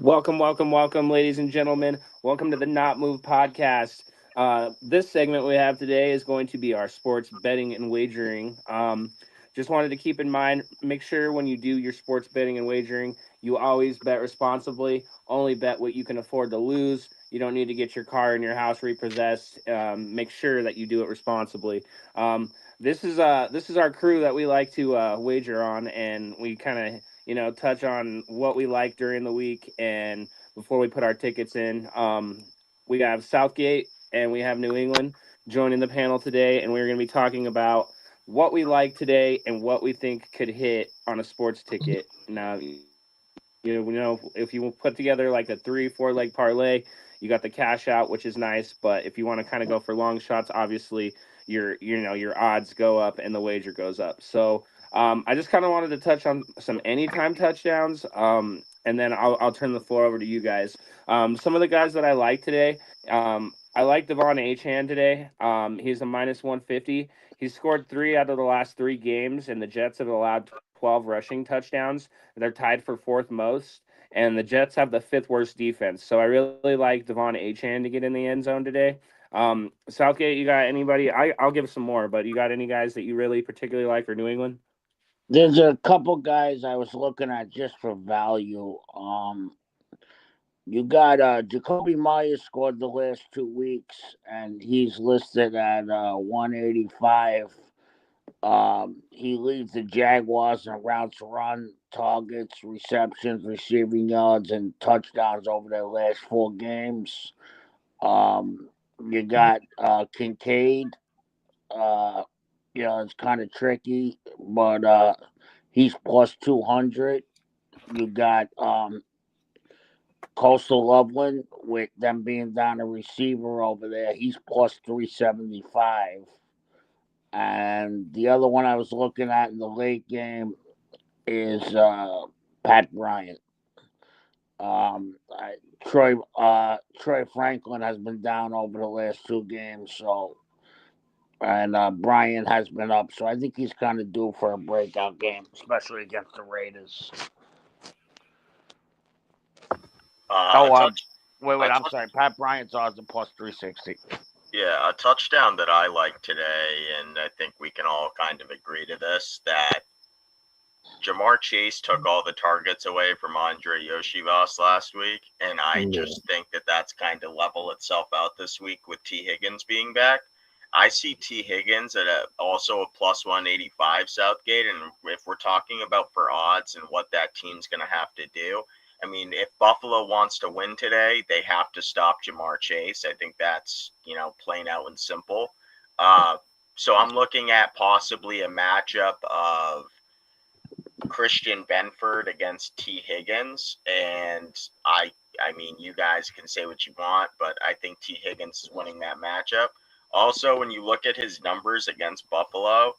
Welcome, ladies and gentlemen. Welcome to the Not Move podcast. This segment we have today is going to be our sports betting and wagering. Just wanted to keep in mind, make sure when you do your sports betting and wagering, you always bet responsibly. Only bet what you can afford to lose. You don't need to get your car and your house repossessed. Make sure that you do it responsibly. This is our crew that we like to wager on, and we kind of touch on what we like during the week and before we put our tickets in. We have Southgate and we have New England joining the panel today, and we're going to be talking about what we like today and what we think could hit on a sports ticket. Now, if you put together like a 3-4 leg parlay, you got the cash out, which is nice. But if you want to kind of go for long shots, obviously your odds go up and the wager goes up. So I just kind of wanted to touch on some anytime touchdowns, and then I'll turn the floor over to you guys. Some of the guys that I like today, I like Devon Achan today. He's a minus 150. He's scored 3 out of the last 3 games, and the Jets have allowed 12 rushing touchdowns. They're tied for fourth most, and the Jets have the fifth worst defense. So I really like Devon Achan to get in the end zone today. Southgate, you got anybody? I'll give some more, but you got any guys that you really particularly like for New England? There's a couple guys I was looking at just for value. You got Jacoby Myers scored the last 2 weeks, and he's listed at 185. He leads the Jaguars in routes run, targets, receptions, receiving yards, and touchdowns over their last 4 games. Um, you got Kincaid. Uh, it's kind of tricky, but he's plus 200. You got Coastal Loveland with them being down a receiver over there. He's plus 375. And the other one I was looking at in the late game is Pat Bryant. Um, I, Troy Franklin has been down over the last 2 games, so and Bryant has been up, so I think he's kind of due for a breakout game, especially against the Raiders. Uh, a Oh, touch, wait, a I'm touch, sorry. Pat Bryant's odds are plus 360. yeah, a touchdown that I like today, and I think we can all kind of agree to this, that Jamar Chase took all the targets away from Andre Yoshivas last week, and I Yeah. just think that that's kind of level itself out this week with T. Higgins being back. I see T. Higgins at also a plus 185 Southgate, and if we're talking about for odds and what that team's going to have to do, I mean, if Buffalo wants to win today, they have to stop Jamar Chase. I think that's, plain out and simple. Uh, so I'm looking at possibly a matchup of Christian Benford against T. Higgins, and I mean, you guys can say what you want, but I think T. Higgins is winning that matchup. Also, when you look at his numbers against Buffalo,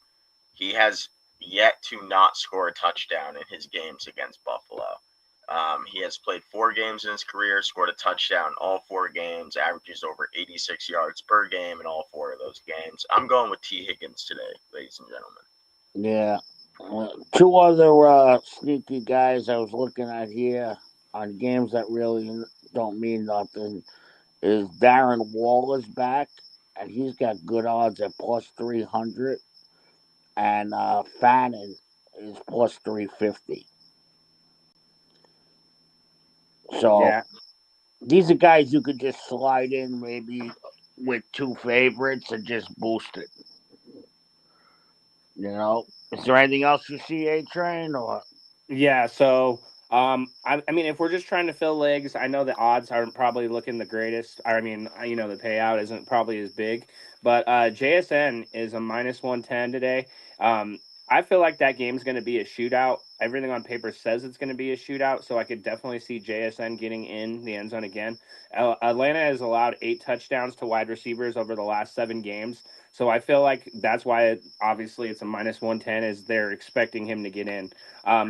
he has yet to not score a touchdown in his games against Buffalo. He has played 4 games in his career, scored a touchdown all 4 games, averages over 86 yards per game in all 4 of those games. I'm going with T. Higgins today, ladies and gentlemen. Yeah. Two other sneaky guys I was looking at here on games that really don't mean nothing is Darren Waller's back, and he's got good odds at plus 300, and Fannin is plus 350. So Yeah, these are guys you could just slide in maybe with two favorites and just boost it. Is there anything else you see, A Train, or? yeah. So, I mean, if we're just trying to fill legs, I know the odds aren't probably looking the greatest. I mean, the payout isn't probably as big, but JSN is a minus 110 today. I feel like that game's going to be a shootout. Everything on paper says it's going to be a shootout, so I could definitely see JSN getting in the end zone again. Atlanta has allowed 8 touchdowns to wide receivers over the last 7 games. So I feel like that's why obviously it's a minus 110 is they're expecting him to get in.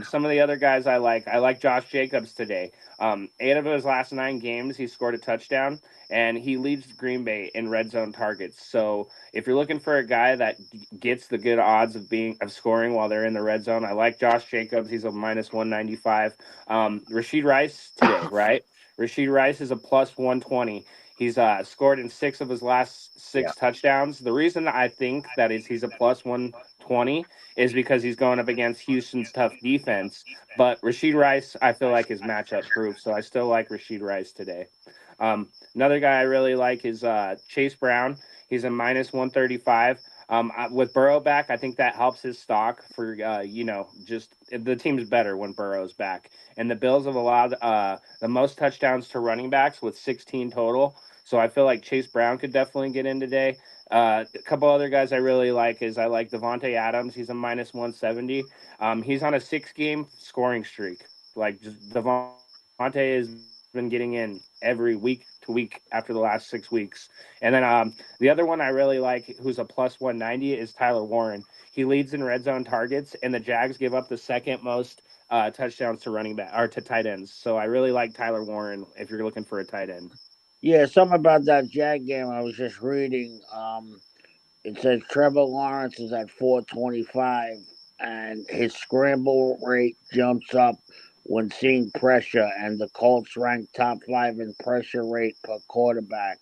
Some of the other guys I like Josh Jacobs today. 8 of his last 9 games, he scored a touchdown, and he leads Green Bay in red zone targets. So if you're looking for a guy that gets the good odds of scoring while they're in the red zone, I like Josh Jacobs. He's a minus 195. Rashid Rice today. today, right? Rasheed Rice is a plus 120. He's scored in 6 of his last 6 Yeah. touchdowns. The reason I think that is he's a plus 120 is because he's going up against Houston's tough defense. But Rasheed Rice, I feel like is matchup proof, so I still like Rasheed Rice today. Another guy I really like is Chase Brown. He's a minus 135. With Burrow back, I think that helps his stock for just the team's better when Burrow's back. And the Bills have allowed the most touchdowns to running backs with 16 total. So I feel like Chase Brown could definitely get in today. A couple other guys I really like is I like Devonte Adams. He's a minus 170. He's on a 6 game scoring streak. Like just Devonte has been getting in every week to week after the last 6 weeks. And then the other one I really like, who's a plus 190, is Tyler Warren. He leads in red zone targets, and the Jags give up the second most touchdowns to running back or to tight ends. So I really like Tyler Warren if you're looking for a tight end. Yeah, something about that Jag game I was just reading. It says Trevor Lawrence is at 425, and his scramble rate jumps up when seeing pressure, and the Colts rank top 5 in pressure rate per quarterback.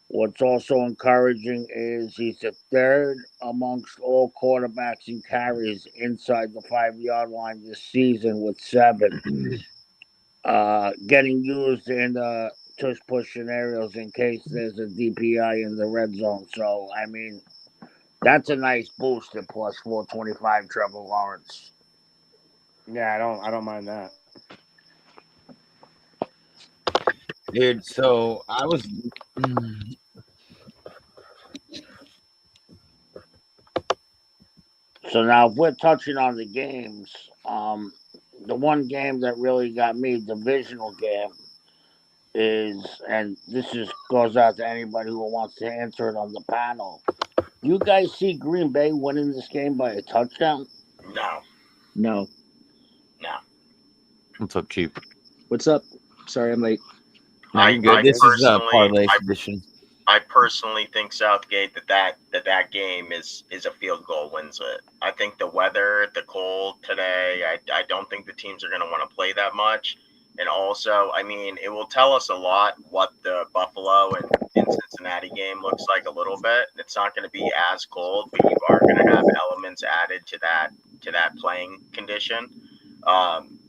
What's also encouraging is he's the third amongst all quarterbacks in carries inside the 5 yard line this season with 7. Getting used in tush push scenarios in case there's a DPI in the red zone. So, I mean, that's a nice boost at plus 425, Trevor Lawrence. Yeah, I don't mind that. Dude, so I was So now, if we're touching on the games, the one game that really got me, divisional game, is, and this is goes out to anybody who wants to answer it on the panel. You guys see Green Bay winning this game by a touchdown? No, No. no. What's up, Chief? What's up? Sorry, I'm late. No, you're I good. This is personally, parlay edition. I personally think Southgate that game is a field goal wins it. I think the weather, the cold today, I don't think the teams are going to want to play that much. And also, I mean, it will tell us a lot what the Buffalo and Cincinnati game looks like a little bit. It's not going to be as cold, but you are going to have elements added to that playing condition.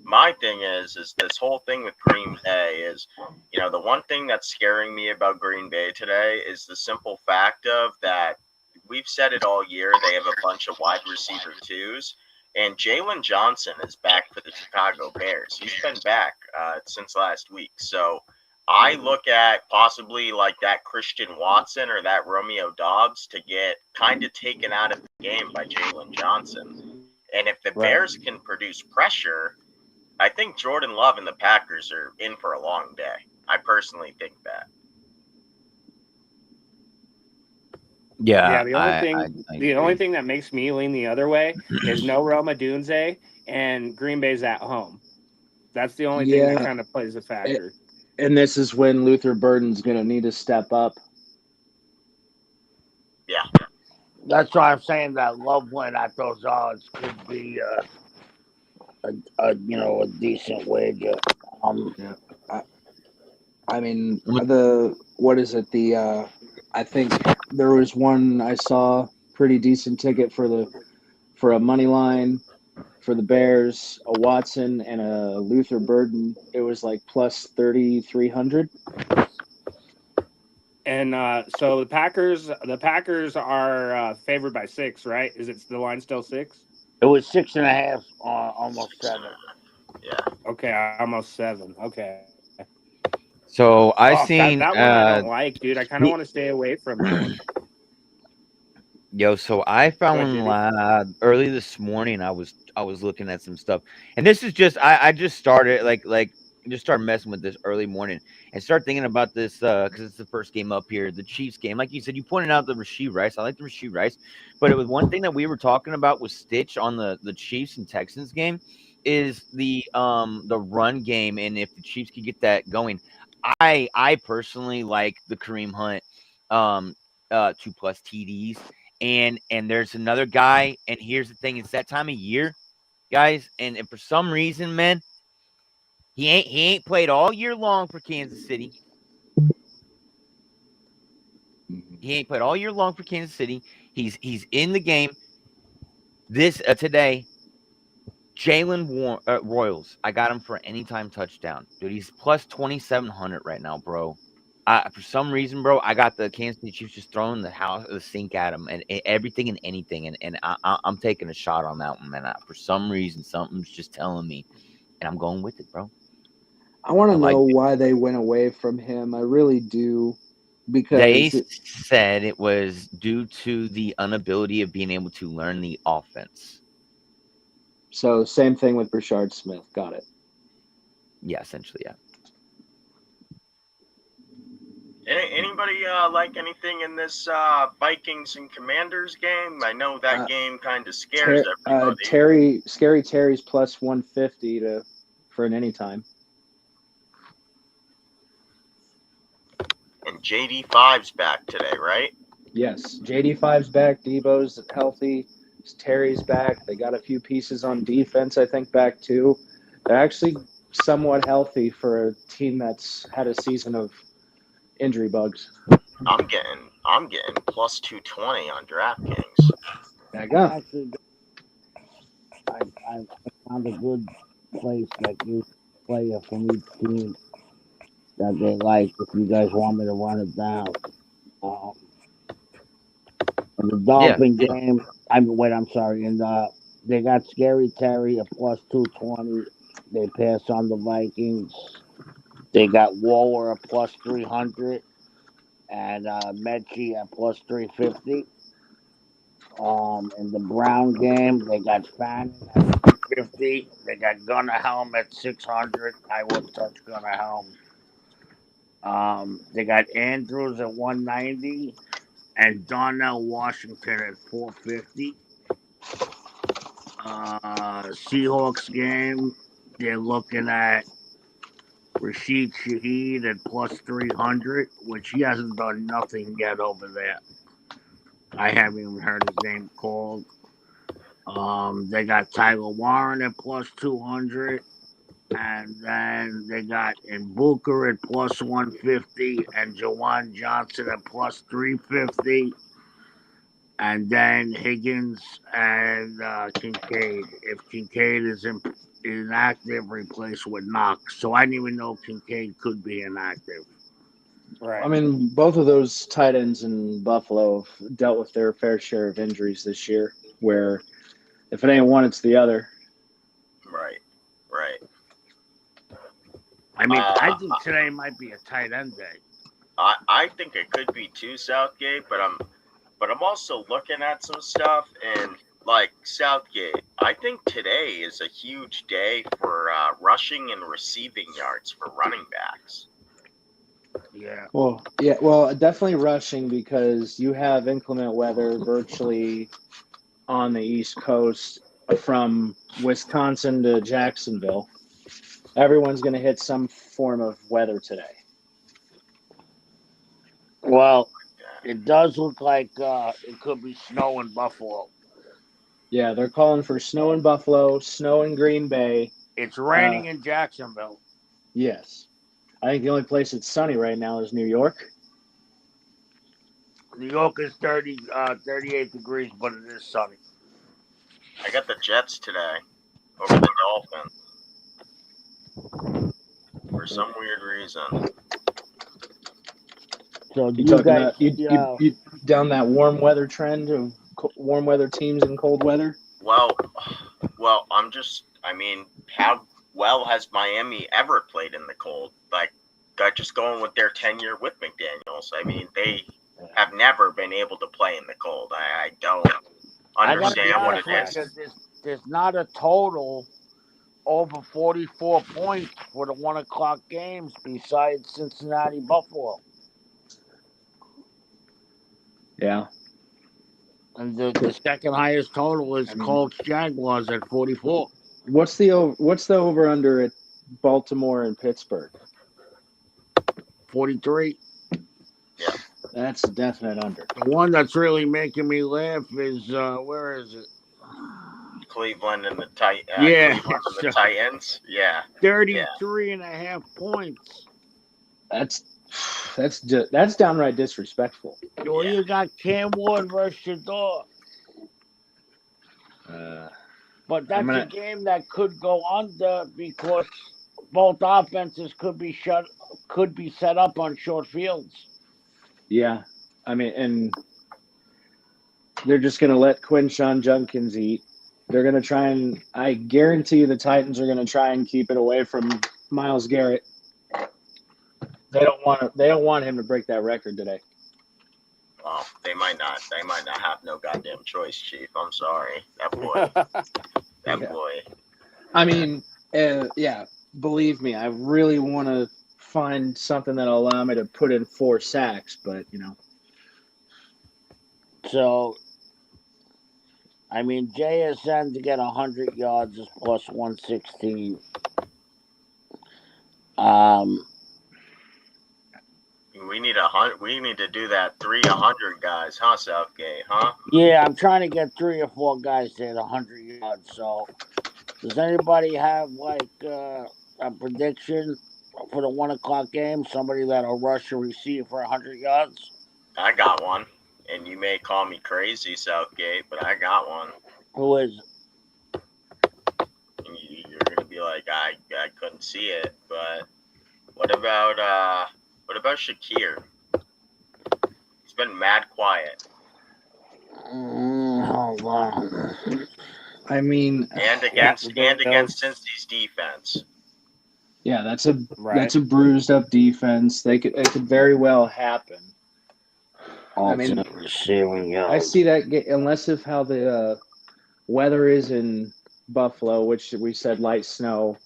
My thing is this whole thing with Green Bay is, the one thing that's scaring me about Green Bay today is the simple fact of that we've said it all year. They have a bunch of wide receiver twos, and Jalen Johnson is back for the Chicago Bears. He's been back since last week. So I look at possibly like that Christian Watson or that Romeo Dobbs to get kind of taken out of the game by Jalen Johnson. And if the Right. Bears can produce pressure, I think Jordan Love and the Packers are in for a long day. I personally think that. Yeah, Yeah, the only thing that makes me lean the other way is no Roma Dunze and Green Bay's at home. That's the only thing that Yeah, kind of plays a a- factor. and this is when Luther Burden's going to need to step up. Yeah. That's why I'm saying that love win at those odds could be a decent wager. Yeah, I mean I'm the what is it? I think there was one I saw pretty decent ticket for a money line for the Bears, a Watson and a Luther Burden. It was like plus 3,300. And so the Packers are favored by 6, right? Is it the line still 6? It was 6.5, almost Six and 7. a half. Yeah. Okay, almost 7. Okay. So Oh, I that seen one I don't like, dude. I kind of want to stay away from that one. so I Go ahead, found JD. early this morning. I was looking at some stuff, and this is just I just started just started messing with this early morning and start thinking about this because it's the first game up here, the Chiefs game. Like you said, you pointed out the Rasheed Rice. I like the Rasheed Rice, but it was one thing that we were talking about with Stitch on the Chiefs and Texans game is the run game, and if the Chiefs could get that going, I personally like the Kareem Hunt 2+ TDs. And there's another guy, and here's the thing: it's that time of year, guys, and for some reason, man, He ain't played all year long for Kansas City. He ain't played all year long for Kansas City. He's in the game this today. Jalen Royals, I got him for an anytime touchdown, dude. He's plus 2,700 right now, bro. For some reason, bro, I got the Kansas City Chiefs just throwing the sink at him and everything and anything, and I'm taking a shot on that one, man. For some reason, something's just telling me, and I'm going with it, bro. I want I to like know it. why they went away from him. I really do, They because said it was due to the inability of being able to learn the offense. so same thing with Brashard Smith. Got it. Yeah, essentially, yeah. Anybody like anything in this Vikings and Commanders game? I know that Uh, game kind of scares everybody. Terry's plus 150 for an anytime. And JD5's back today, right? Yes, JD5's back. Debo's healthy. Terry's back. They got a few pieces on defense, I think, back too. They're actually somewhat healthy for a team that's had a season of injury bugs. I'm getting plus 220 on DraftKings. There you go. Actually, I found a good place that you player from each team that they like. If you guys want me to run it down, um, in the Yeah. Dolphin game, I'm sorry. They got Scary Terry at plus 220. They passed on the Vikings. They got Waller at plus 300 and Mechie at plus 350. In the Brown game, they got Fanning at 350. They got Gunnar Helm at 600. I would touch Gunnar Helm. They got Andrews at 190 and Donnell Washington at 450. Seahawks game, they're looking at Rashid Shaheed at plus 300, which he hasn't done nothing yet over there. I haven't even heard his name called. They got Tyler Warren at plus 200. And then they got Booker at plus 150 and Jawan Johnson at plus 350. And then Higgins and Kincaid. If Kincaid is inactive, replaced with Knox. So I didn't even know Kincaid could be inactive. Right. I mean, both of those tight ends in Buffalo have dealt with their fair share of injuries this year, where if it ain't one, it's the other. Right, right. I mean, I think today might be a tight end day. I think it could be too, Southgate, but I'm also looking at some stuff and like Southgate. I think today is a huge day for rushing and receiving yards for running backs. Yeah. Well, definitely rushing, because you have inclement weather virtually on the East Coast from Wisconsin to Jacksonville. Everyone's going to hit some form of weather today. Well, it does look like it could be snow in Buffalo. Yeah, they're calling for snow in Buffalo, snow in Green Bay. It's raining in Jacksonville. Yes. I think the only place that's sunny right now is New York. New York is 38 degrees, but it is sunny. I got the Jets today over the Dolphins for some weird reason. So You talking you down that warm weather trend of warm weather teams in cold weather? Well, I mean, how well has Miami ever played in the cold? Like, just going with their tenure with McDaniels. I mean, they have never been able to play in the cold. I don't understand what it is. There's not a total over 44 points for the 1 o'clock games besides Cincinnati Buffalo. Yeah. And the second highest total is Colts Jaguars at 44. What's the over under at Baltimore and Pittsburgh? 43. Yeah. That's a definite under. The one that's really making me laugh is where is it? Cleveland and the Yeah, Cleveland and the Titans. Yeah. 33 and a half points. That's downright disrespectful. Well, you got Cam Ward versus Shador. But that's a game that could go under because both offenses could be set up on short fields. Yeah, I mean, and they're just going to let Quinshawn Judkins eat. They're going to try and I guarantee you the Titans are going to try and keep it away from Myles Garrett. They don't want him to break that record today. Well, they might not have no goddamn choice, Chief. I'm sorry. That boy. I mean, yeah, believe me, I really want to find something that'll allow me to put in 4 sacks, but So, I mean, JSN to get 100 yards is plus 116. We need to do that 300 guys, huh, Southgate? Huh? Yeah, I'm trying to get 3 or 4 guys to hit 100 yards. So, does anybody have like a prediction for the 1:00 game? Somebody that'll rush or receive for 100 yards? I got one, and you may call me crazy, Southgate, but I got one. Who is? You're gonna be like, I couldn't see it, but what about Shakir? He's been mad quiet. Hold on. I mean, and against Cincy's defense. Yeah, that's a bruised up defense. It could very well happen. I mean, I see that unless if how the weather is in Buffalo, which we said light snow.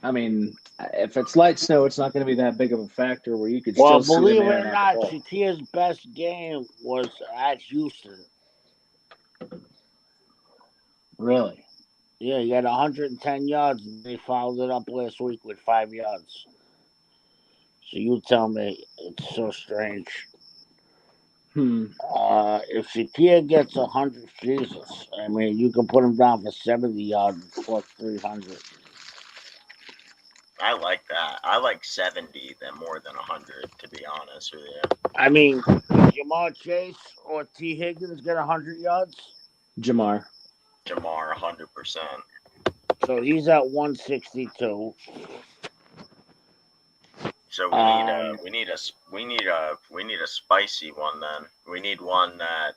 I mean, if it's light snow, it's not going to be that big of a factor where you could still see believe them it or not, Shakir's best game was at Houston. Really? Yeah, he had 110 yards, and they followed it up last week with 5 yards. So you tell me, it's so strange. If Shakir gets 100, Jesus, I mean, you can put him down for 70 yards plus 300. I like that. I like 70 than more than 100, to be honest with you. I mean, Jamar Chase or T. Higgins get 100 yards? Jamar, 100%. So he's at 162. So we need a spicy one then. We need one that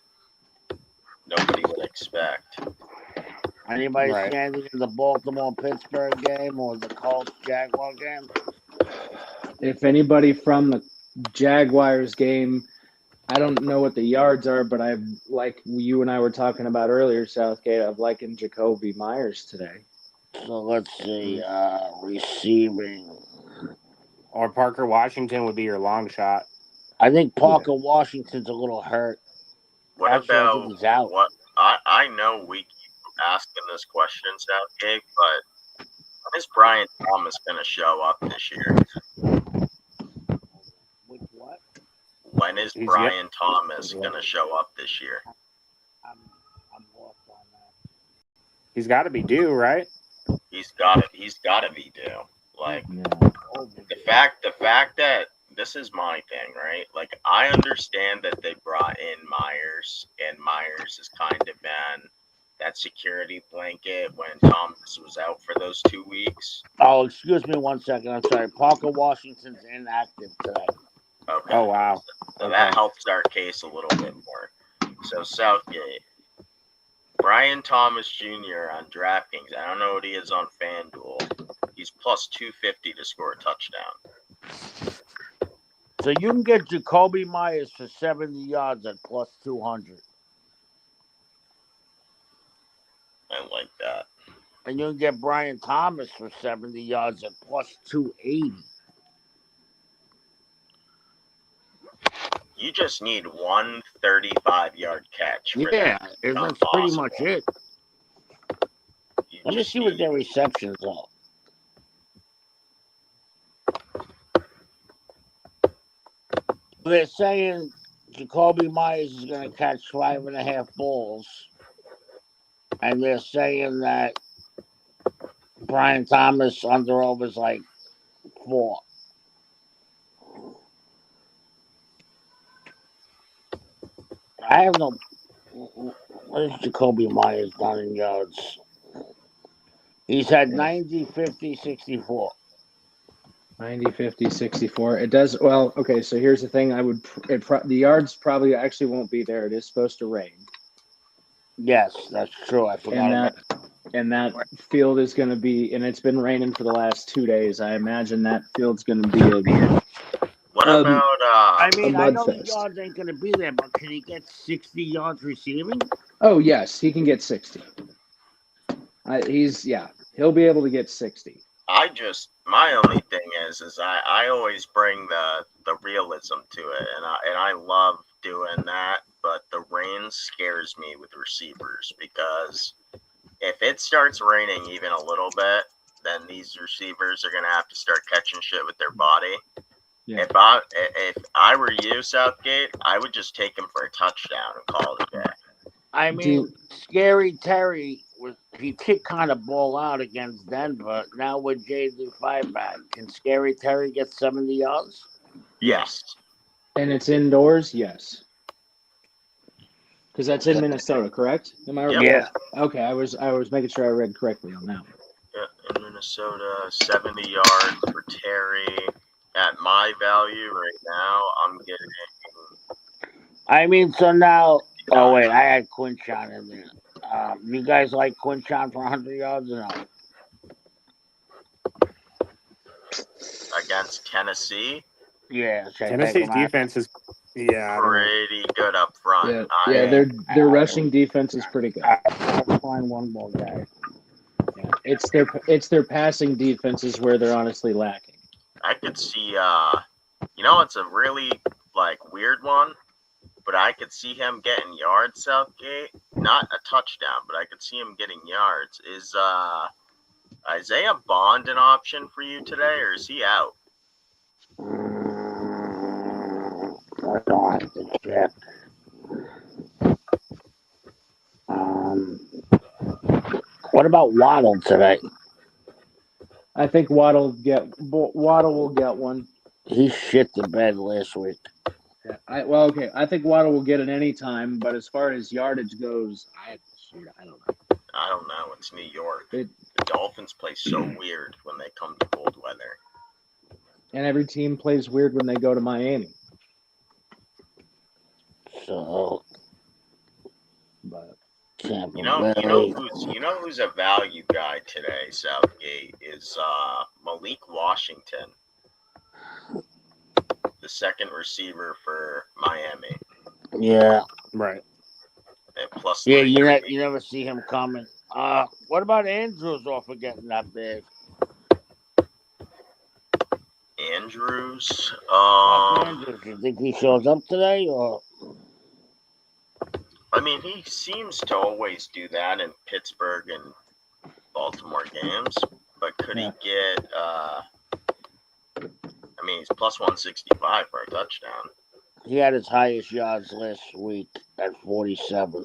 nobody would expect. Anybody standing in the Baltimore-Pittsburgh game or the Colts-Jaguar game? If anybody from the Jaguars game, I don't know what the yards are, but I like you and I were talking about earlier, Southgate. I've likened Jacoby Myers today. So let's see, receiving. Or Parker Washington would be your long shot. I think Parker Washington's a little hurt. What Actually, about I think he's out. what? I know we keep asking this question, Southgate, but when is Brian Thomas going to show up this year? With what? When is Brian Thomas going to show up this year? I'm lost on that. He's got to be due, right? He's got to be due. Like the fact that this is my thing, right? Like I understand that they brought in Myers, and Myers has kind of been that security blanket when Thomas was out for those 2 weeks. Oh, excuse me 1 second. I'm sorry. Parker Washington's inactive today. Okay. Oh wow. So that helps our case a little bit more. So Southgate, Brian Thomas Jr. on DraftKings. I don't know what he is on FanDuel. He's plus 250 to score a touchdown. So you can get Jacoby Myers for 70 yards at plus 200. I like that. And you can get Brian Thomas for 70 yards at plus 280. You just need one 35-yard catch. Yeah, that's pretty much it. Let me see what their receptions are. They're saying Jacoby Myers is going to catch 5.5 balls. and they're saying that Brian Thomas under over is like 4. I have no. What is Jacoby Myers done in yards? He's had 90, 50, 64. 90, 50, 64. It does well. Okay, so here's the thing. The yards probably actually won't be there. It is supposed to rain, Yes, that's true. I and forgot about that field is going to be, and it's been raining for the last 2 days. I imagine that field's going to be What a about I a mean, I mud know the fest. yards ain't going to be there, but can he get 60 yards receiving? Oh yes, he can get 60. He'll be able to get 60. my only thing is I always bring the realism to it, and I love doing that, but the rain scares me with receivers because if it starts raining even a little bit, then these receivers are gonna have to start catching shit with their body. Yeah. If I were you, Southgate, I would just take him for a touchdown and call it a day. I mean, Scary Terry he kicked kind of ball out against Denver. Now with JD5 back, can Scary Terry get 70 yards? Yes. And it's indoors, yes. Because that's in Minnesota, correct? Am I right? Yeah. Okay, I was making sure I read correctly on that one. Yeah, in Minnesota, 70 yards for Terry. At my value right now, I'm getting. I mean, so now. Oh wait, I had Quinchon in there. You guys like Quinchon for 100 yards or no? Against Tennessee. Yeah, Tennessee's defense is pretty good up front. Yeah, their rushing defense is pretty good. I'll find one more guy. Yeah, it's their passing defense is where they're honestly lacking. I could see. It's a really weird one, but I could see him getting yards. Southgate, not a touchdown, but I could see him getting yards. Is Isaiah Bond an option for you today, or is he out? I don't have to check. What about Waddle today? I think Waddle will get one. He shit the bed last week. Yeah, I think Waddle will get it any time, but as far as yardage goes, I don't know. I don't know. It's New York. The Dolphins play so weird when they come to cold weather. And every team plays weird when they go to Miami. So, but you know who's a value guy today, Southgate, is Malik Washington, the second receiver for Miami. Yeah, right. Plus yeah, you never see him coming. What about Andrews off of getting that big? Andrews. Andrews, you think he shows up today, or? I mean, he seems to always do that in Pittsburgh and Baltimore games, but could he get? He's plus 165 for a touchdown. He had his highest yards last week at 47.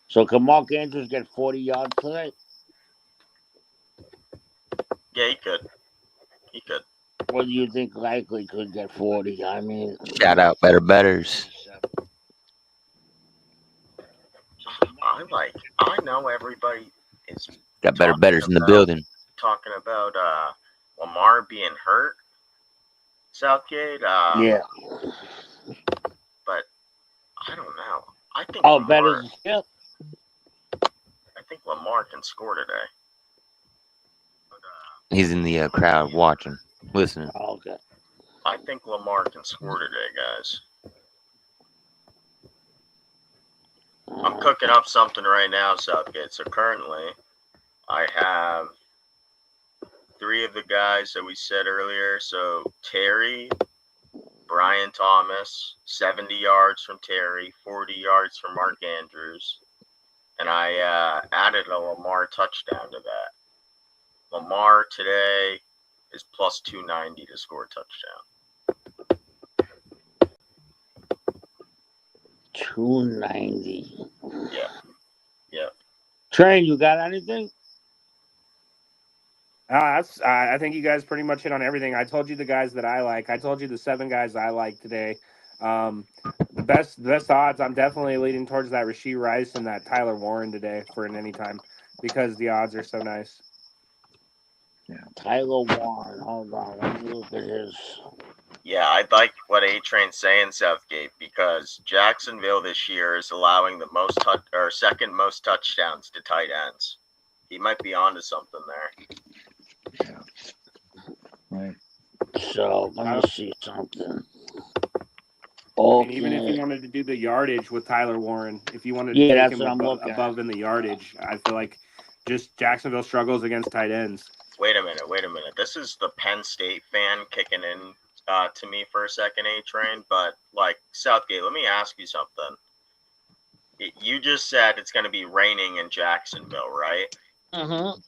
So can Mark Andrews get 40 yards today? Yeah, he could. He could. What do you think likely could get 40? I mean, shout out betters. I know everybody is got betters in the building. Talking about Lamar being hurt. Southgate. Yeah. But I don't know. I think. Oh, betters. Yeah. I think Lamar can score today. He's in the crowd watching, listening. Oh, okay. I think Lamar can score today, guys. I'm cooking up something right now, Southgate. So currently, I have 3 of the guys that we said earlier. So Terry, Brian Thomas, 70 yards from Terry, 40 yards from Mark Andrews. And I added a Lamar touchdown to that. Lamar today is plus 290 to score a touchdown. 290. Yeah. Train, you got anything? I think you guys pretty much hit on everything. I told you the guys that I like. I told you the 7 guys I like today. The best odds. I'm definitely leading towards that Rashee Rice and that Tyler Warren today for an anytime because the odds are so nice. Tyler Warren. Hold on. Let me look at his. Yeah, I'd like what A Train's saying, Southgate, because Jacksonville this year is allowing the second most touchdowns to tight ends. He might be onto something there. Right. So let me see something. I mean, even if you wanted to do the yardage with Tyler Warren, if you wanted to take him above in the yardage, I feel like just Jacksonville struggles against tight ends. Wait a minute. This is the Penn State fan kicking in to me for a second, A Train. But like Southgate, let me ask you something. You just said it's going to be raining in Jacksonville, right? Mm-hmm.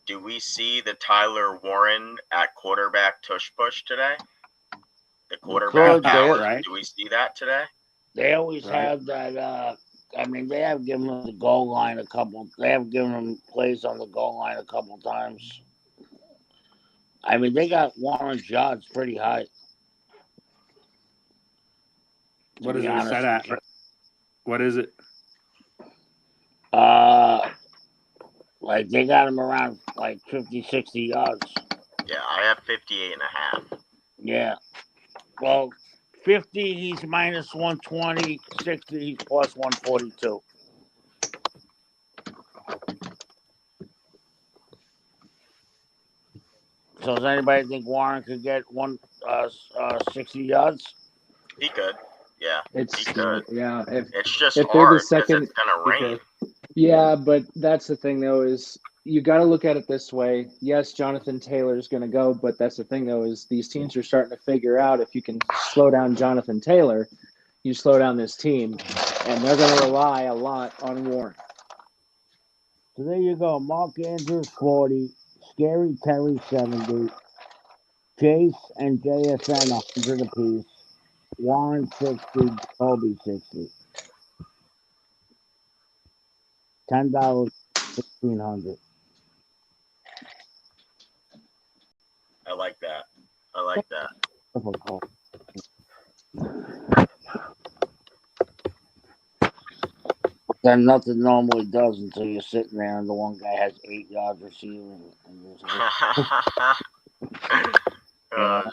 Do we see the Tyler Warren at quarterback tush push today? The quarterback power. Right? Do we see that today? They always have that. I mean, they have given him the goal line a couple. They have given him plays on the goal line a couple times. I mean, they got Warren's yards pretty high. What is it set at? What is it? Like they got him around like 50, 60 yards. Yeah, I have 58.5. Yeah. Well, 50, he's minus 120. 60, he's plus 142. So does anybody think Warren could get 60 yards? He could. Yeah, he could. Yeah. It's just if hard they're the because second, it's gonna rain. Yeah, but that's the thing though, is you got to look at it this way. Yes, Jonathan Taylor is going to go, but that's the thing though, is these teams are starting to figure out if you can slow down Jonathan Taylor, you slow down this team, and they're going to rely a lot on Warren. So there you go. Mark Andrews 40, Scary Terry 70, Chase and JSN 100 apiece, Warren 60, Kobe 60. $10, 1,600. I like that. I like that. Difficult. Then nothing normally does until you're sitting there and the one guy has 8 yards receiving. Yeah.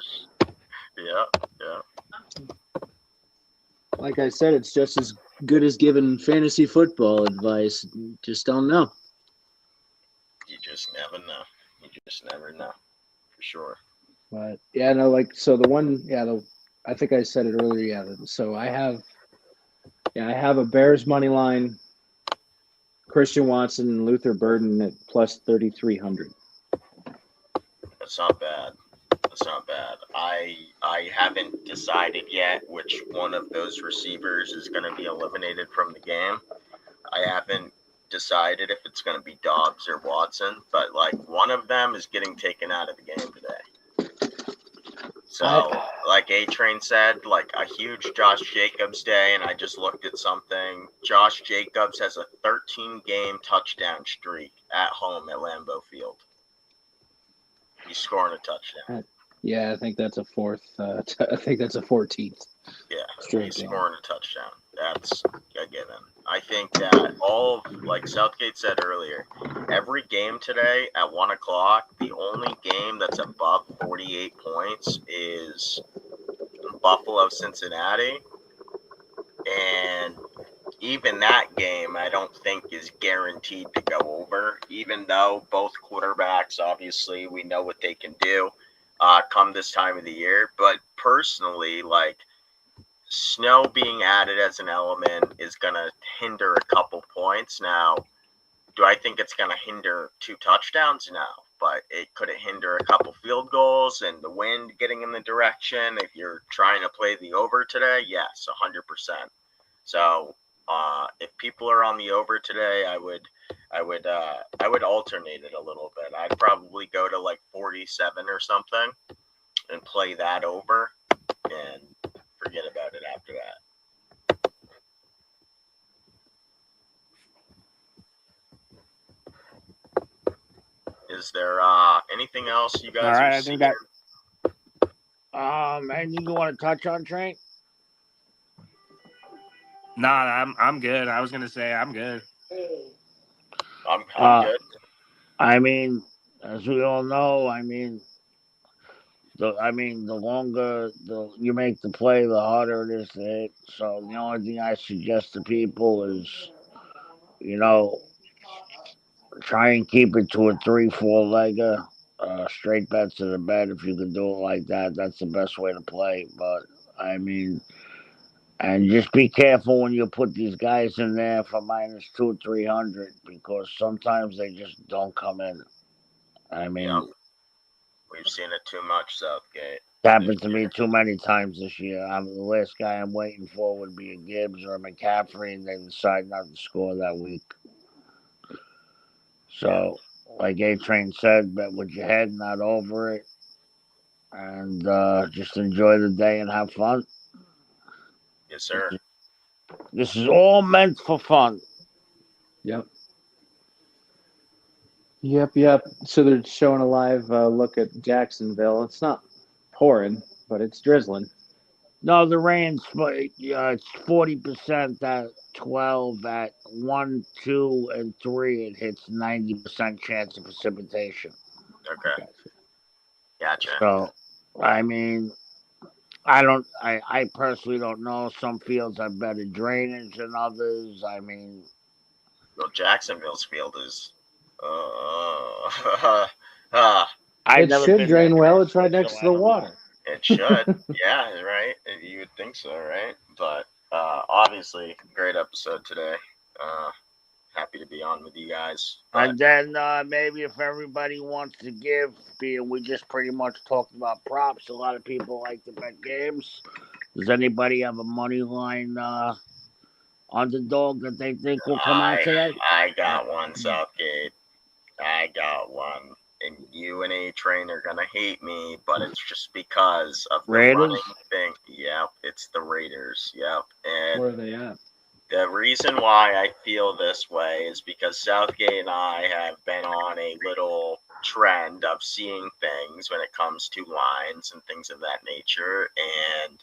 Like I said, it's just as good as giving fantasy football advice. Just don't know. You just never know. For sure. But yeah, no, like so the one, I think I said it earlier. Yeah, so I have a Bears money line, Christian Watson and Luther Burden at plus 3,300. That's not bad. I haven't decided yet which one of those receivers is going to be eliminated from the game. I haven't decided if it's going to be Dobbs or Watson, but like one of them is getting taken out of the game today. So, like A-Train said, like a huge Josh Jacobs day, and I just looked at something. Josh Jacobs has a 13-game touchdown streak at home at Lambeau Field. He's scoring a touchdown. Yeah, I think that's a fourth. I think that's a 14th. Yeah, he's scoring a touchdown. That's a given. I think that like Southgate said earlier, every game today at 1 o'clock, the only game that's above 48 points is Buffalo Cincinnati. And even that game, I don't think is guaranteed to go over, even though both quarterbacks, obviously, we know what they can do come this time of the year. But personally, like, snow being added as an element is going to hinder a couple points. Now, do I think it's going to hinder 2 touchdowns? No, but it could hinder a couple field goals and the wind getting in the direction. If you're trying to play the over today, yes, 100%. So if people are on the over today, I would alternate it a little bit. I'd probably go to like 47 or something and play that over and forget about it after that. Is there anything else you All guys are right, I seeing? think that. Anything you want to touch on, Train? Nah, I'm good. I was gonna say I'm good. I'm Uh, good. I mean, as we all know, the longer you make the play, the harder it is to hit. So the only thing I suggest to people is, you know, try and keep it to a 3-4 legger. Straight bets to the bed. If you can do it like that, that's the best way to play. But I mean, and just be careful when you put these guys in there for -2, 300 because sometimes they just don't come in. I Yep, mean, we've seen it too much, Southgate. it This happened to me year. too many times this year. The last guy I'm waiting for would be a Gibbs or a McCaffrey, and they decide not to score that week. So, like A Train said, bet with your head, not over it, and just enjoy the day and have fun. Yes, sir. This is all meant for fun. Yep. Yep. So they're showing a live look at Jacksonville. It's not pouring, but it's drizzling. No, the rain's it's 40% at 12 at 1, 2, and 3. It hits 90% chance of precipitation. Okay, gotcha. So, I mean, I personally don't know. Some fields have better drainage than others. I mean, Well, Jacksonville's field is. Uh, I've It never should been there drain well. It's right personally, next so to I the don't know. water. it should. Yeah, right. You would think so, right? But obviously, great episode today. Uh, happy to be on with you guys. But And then maybe if everybody wants to give, being we just pretty much talked about props, a lot of people like to bet games. Does anybody have a money line underdog that they think will come out I today? I got one, Southgate. I got one. And you and A Train are gonna hate me, but it's just because of the Raiders? running thing. Yep, it's the Raiders. Yep. And Where are they at? the reason why I feel this way is because Southgate and I have been on a little trend of seeing things when it comes to lines and things of that nature. And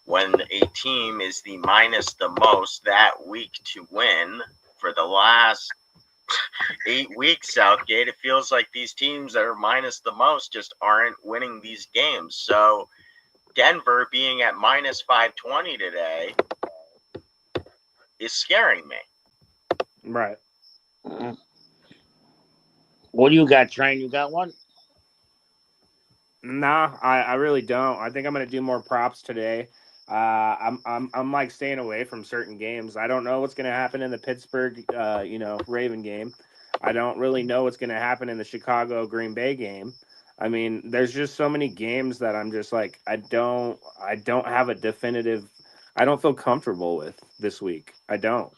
when a team is the minus the most that week to win for the last 8 weeks, Southgate, it feels like these teams that are minus the most just aren't winning these games. So Denver being at minus 520 today is scaring me. Right. What do you got, Train? You got one? Nah, I really don't. I think I'm gonna do more props today. I'm like staying away from certain games. I don't know what's gonna happen in the Pittsburgh Raven game. I don't really know what's gonna happen in the Chicago Green Bay game. I mean, there's just so many games that I'm just like I don't have a definitive. I don't feel comfortable with this week. I don't.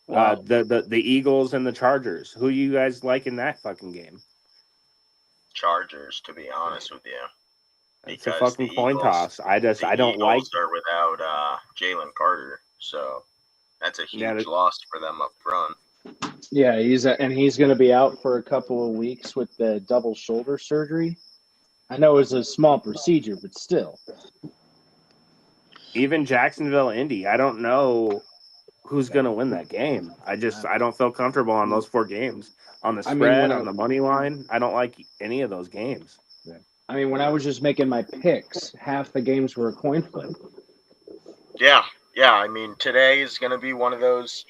Well, The Eagles and the Chargers. Who you guys like in that fucking game? Chargers, to be honest with you, It's a because fucking coin toss. the I don't like. Eagles are without Jalen Carter, so that's a Yeah, huge loss for them up front. Yeah, he's going to be out for a couple of weeks with the double shoulder surgery. I know it's a small procedure, but still. even Jacksonville, Indy. I don't know who's going to win that game. I don't feel comfortable on those four games on the I mean, spread on the money line. I don't like any of those games. when I was just making my picks, half the games were a coin flip. Yeah, yeah. I mean, today is going to be one of those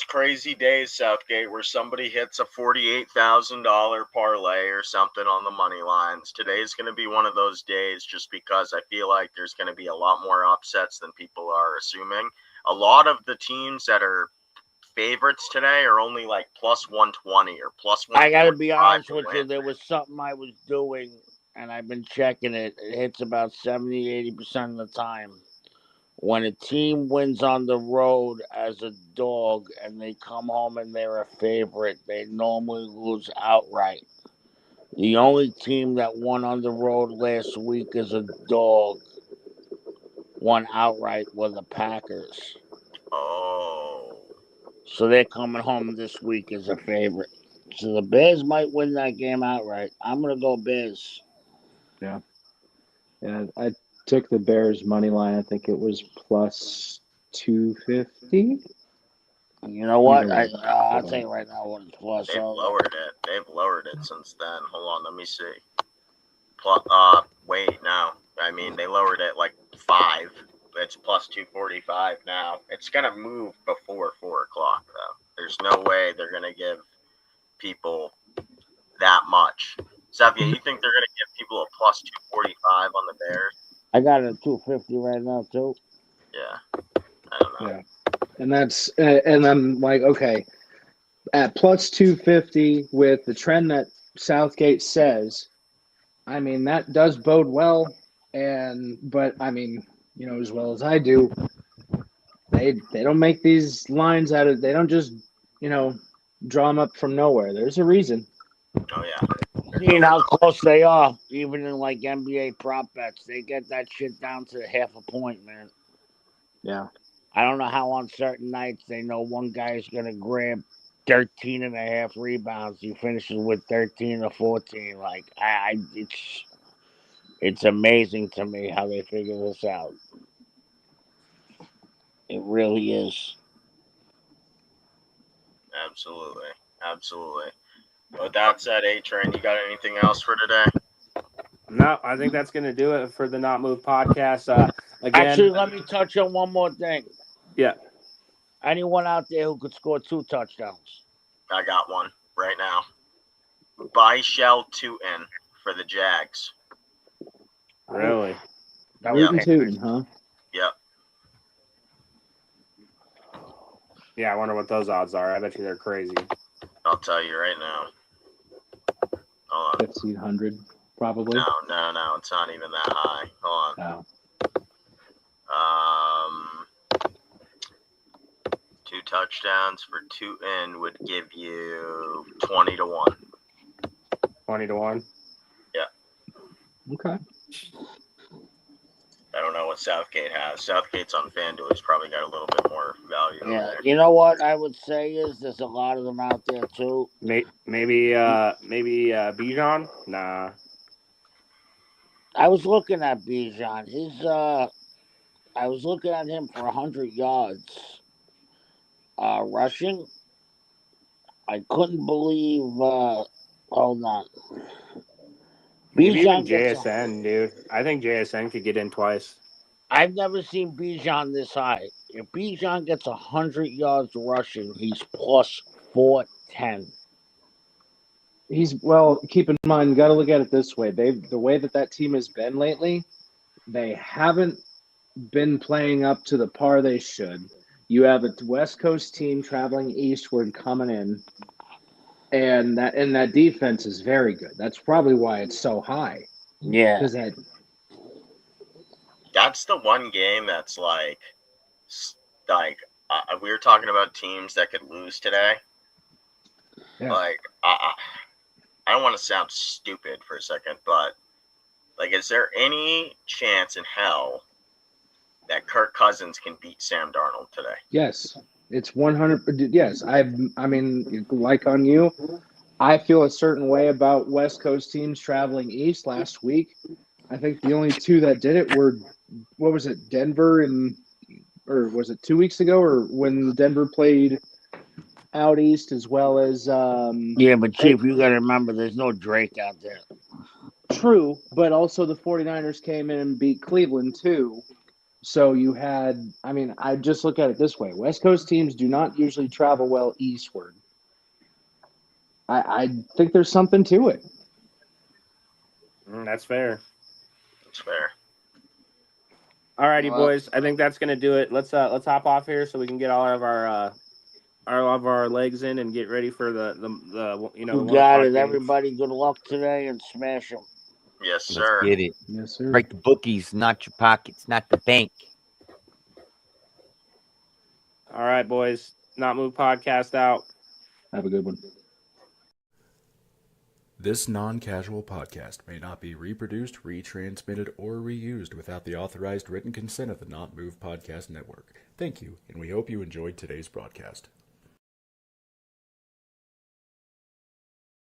crazy days, Southgate, where somebody hits a $48,000 parlay or something on the money lines. Today is going to be one of those days, just because I feel like there's going to be a lot more upsets than people are assuming. A lot of the teams that are favorites today are only like plus 120 or plus I got to be 145 honest to with you. win. There was something I was doing, and I've been checking it. It hits about 70, 80% of the time. When a team wins on the road as a dog and they come home and they're a favorite, they normally lose outright. The only team that won on the road last week as a dog won outright were the Packers. Oh, So they're coming home this week as a favorite. So the Bears might win that game outright. I'm gonna go Bears. Yeah. Yeah. I took the Bears money line. I think it was plus 250. You know what? Either way. I'll Hold tell on. you right now what it's plus. They've So lowered it. They've lowered it since then. Hold on, let me see. Wait, no. I mean, they lowered it like 5. It's plus 245 now. It's gonna move before 4 o'clock though. There's no way they're gonna give people that much. Savia, you think they're gonna give people a plus 245 on the Bears? I got it at 250 right now too. Yeah, I don't know. Yeah. And I'm like, okay, at plus 250 with the trend that Southgate says, I mean, that does bode well. But I mean, as well as I do, they don't make these lines out of, they don't just, draw them up from nowhere. There's a reason. Oh yeah. Seeing how close they are, even in like NBA prop bets, they get that shit down to half a point, man. Yeah. I don't know how on certain nights they know one guy is going to grab 13 and a half rebounds. He finishes with 13 or 14. Like, it's amazing to me how they figure this out. It really is. Absolutely. Absolutely. With that said, A-Train, you got anything else for today? No, I think that's going to do it for the Not Move podcast. Again, Actually, let me touch on one more thing. yeah. Anyone out there who could score 2 touchdowns? I got one right now. Buy Shell Tootin for the Jags. Really? That was Rootin' it. tootin', huh? Yep. Yeah, I wonder what those odds are. I bet you they're crazy. I'll tell you right now. Hold on. 1,500, probably. No. It's not even that high. Hold on. Oh. 2 touchdowns for Tootin would give you 20 to 1. 20 to 1? Okay. I don't know what Southgate has. Southgate's on FanDuel. He's probably got a little bit more value over Yeah, there. you know what I would say is there's a lot of them out there too. Maybe Bijan? Nah. I was looking at Bijan. I was looking at him for 100 yards rushing. I couldn't believe. Hold on. Maybe even Bijan gets. JSN, dude. I think JSN could get in twice. I've never seen Bijan this high. If Bijan gets 100 yards rushing, he's plus 410. Keep in mind, you got to look at it this way. The way that team has been lately, they haven't been playing up to the par they should. You have a West Coast team traveling eastward coming in, and that defense is very good. That's probably why it's so high. Yeah. Because That's the one game that's like we were talking about teams that could lose today. Yeah. Like, I don't want to sound stupid for a second, but like, is there any chance in hell that Kirk Cousins can beat Sam Darnold today? Yes, it's 100. Yes, I mean, like on you, I feel a certain way about West Coast teams traveling east last week. I think the only two that did it were, what was it, Denver or was it 2 weeks ago, or when Denver played out east, as well as Yeah, but Chief, you got to remember there's no Drake out there. True, but also the 49ers came in and beat Cleveland too. So you had, I mean, I just look at it this way. West Coast teams do not usually travel well eastward. I think there's something to it. That's fair. It's fair. Alrighty, boys. I think that's gonna do it. Let's hop off here so we can get all of our legs in and get ready for the You got it, everybody. Good luck today and smash them. Yes, sir. Let's get it. Yes, sir. Break the bookies, not your pockets, not the bank. All right, boys. Not Move podcast out. Have a good one. This non-casual podcast may not be reproduced, retransmitted, or reused without the authorized written consent of the Not Move Podcast Network. Thank you, and we hope you enjoyed today's broadcast.